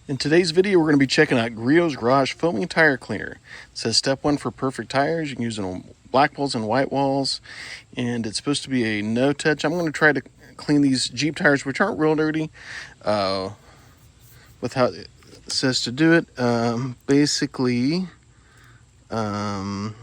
In today's video, we're going to be checking out Griot's Garage Foaming Tire Cleaner. It says step 1 for perfect tires. You can use it on black walls and white walls, and it's supposed to be a no-touch. I'm going to try to clean these Jeep tires, which aren't real dirty, with how it says to do it. Basically, let's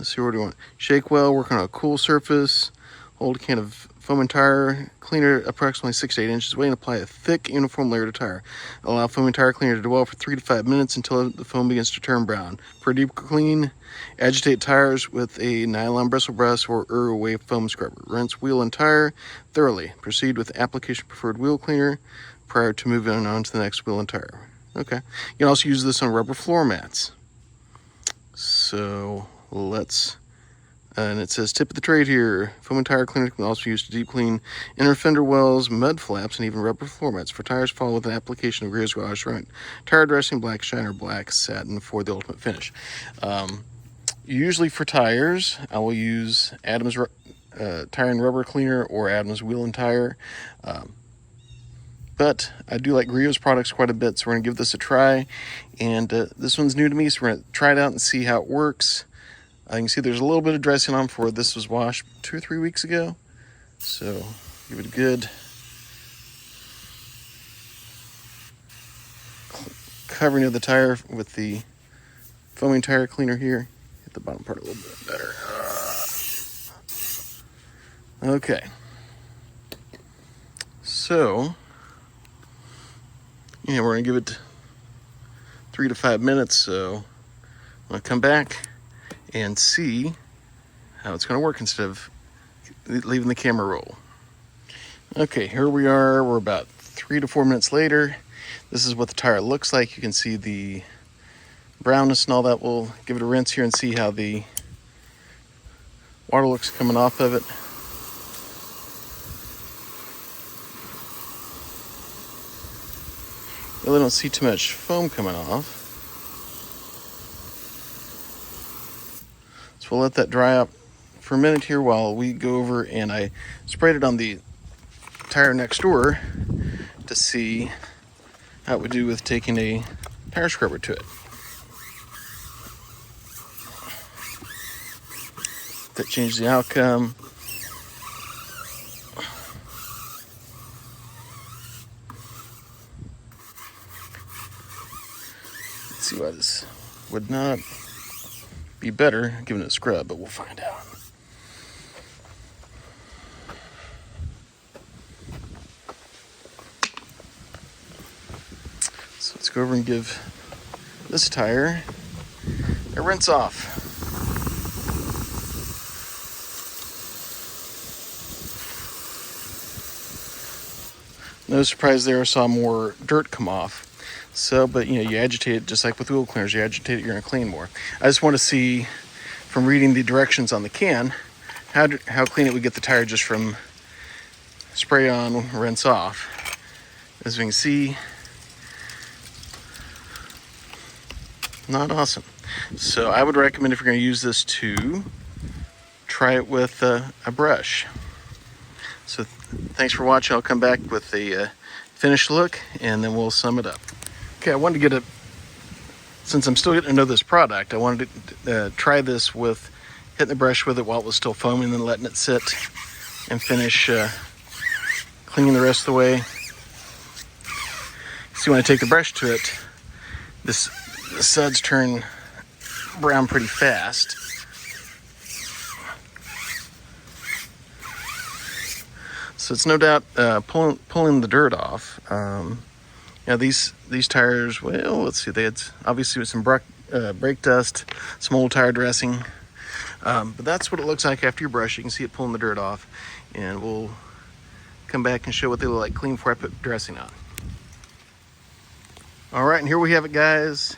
see, what do we want? Shake well, work on a cool surface, hold a can of foaming tire cleaner approximately 6 to 8 inches away and apply a thick uniform layer to tire. Allow foaming tire cleaner to dwell for 3 to 5 minutes until the foam begins to turn brown. For a deep clean, agitate tires with a nylon bristle brush or wave foam scrubber. Rinse wheel and tire thoroughly. Proceed with application of preferred wheel cleaner prior to moving on to the next wheel and tire. Okay. You can also use this on rubber floor mats. So let's and it says tip of the trade here. Foaming tire cleaner can also be used to deep clean inner fender wells, mud flaps, and even rubber floor mats. For tires, follow with an application of Griot's Garage front tire dressing, black shine or black satin for the ultimate finish. Usually for tires, I will use Adams tire and rubber cleaner or Adams wheel and tire. But I do like Griot's products quite a bit, so we're going to give this a try. And this one's new to me, so we're going to try it out and see how it works. You can see there's a little bit of dressing on for this was washed 2 or 3 weeks ago. So give it a good covering of the tire with the foaming tire cleaner here. Hit the bottom part a little bit better. Okay. So, yeah, we're going to give it 3 to 5 minutes. So I'm going to come back and see how it's going to work instead of leaving the camera roll. Okay, here we are. We're about 3 to 4 minutes later. This is what the tire looks like. You can see the brownness and all that. We'll give it a rinse here and see how the water looks coming off of it. Really don't see too much foam coming off. So we'll let that dry up for a minute here while we go over and I sprayed it on the tire next door to see how it would do with taking a tire scrubber to it. That changed the outcome. Let's see why this would not be better giving it a scrub, but we'll find out. So let's go over and give this tire a rinse off. No surprise there, I saw more dirt come off. So, but you know, you agitate it just like with wheel cleaners. You agitate it, you're going to clean more. I just want to see from reading the directions on the can how clean it would get the tire just from spray on, rinse off. As we can see, not awesome. So I would recommend, if you're going to use this, to try it with a brush. So thanks for watching. I'll come back with a finished look and then we'll sum it up. Okay, I wanted to since I'm still getting to know this product, I wanted to try this with hitting the brush with it while it was still foaming, then letting it sit and finish cleaning the rest of the way. See, when I take the brush to it, the suds turn brown pretty fast. So it's no doubt pulling the dirt off. Now these tires, well, let's see, they had obviously with some brake dust, some old tire dressing, but that's what it looks like after you brush. You can see it pulling the dirt off, and we'll come back and show what they look like clean before I put dressing on. All right, and here we have it, guys.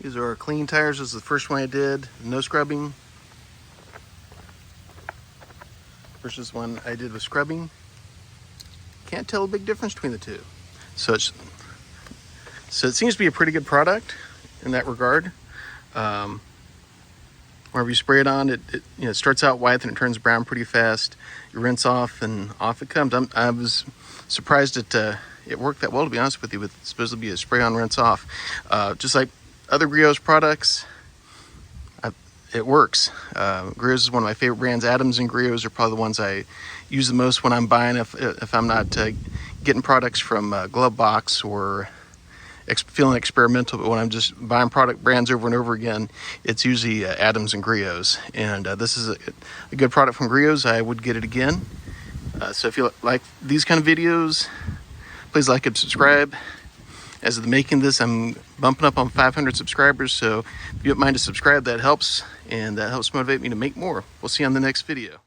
These are our clean tires. This is the first one I did, no scrubbing, versus one I did with scrubbing. Can't tell a big difference between the two. So it seems to be a pretty good product in that regard. Whenever you spray it on, it starts out white and it turns brown pretty fast. You rinse off and off it comes. I was surprised it it worked that well, to be honest with you, with supposed to be a spray on rinse off. Just like other Griot products, it works. Griot is one of my favorite brands. Adams and Griot are probably the ones I use the most when I'm buying, if I'm not getting products from Glove Box or feeling experimental, but when I'm just buying product brands over and over again, it's usually Adams and Griot. And this is a good product from Griot. I would get it again. So if you like these kind of videos, please like and subscribe. As of the making this, I'm bumping up on 500 subscribers, so if you don't mind to subscribe, that helps, and that helps motivate me to make more. We'll see you on the next video.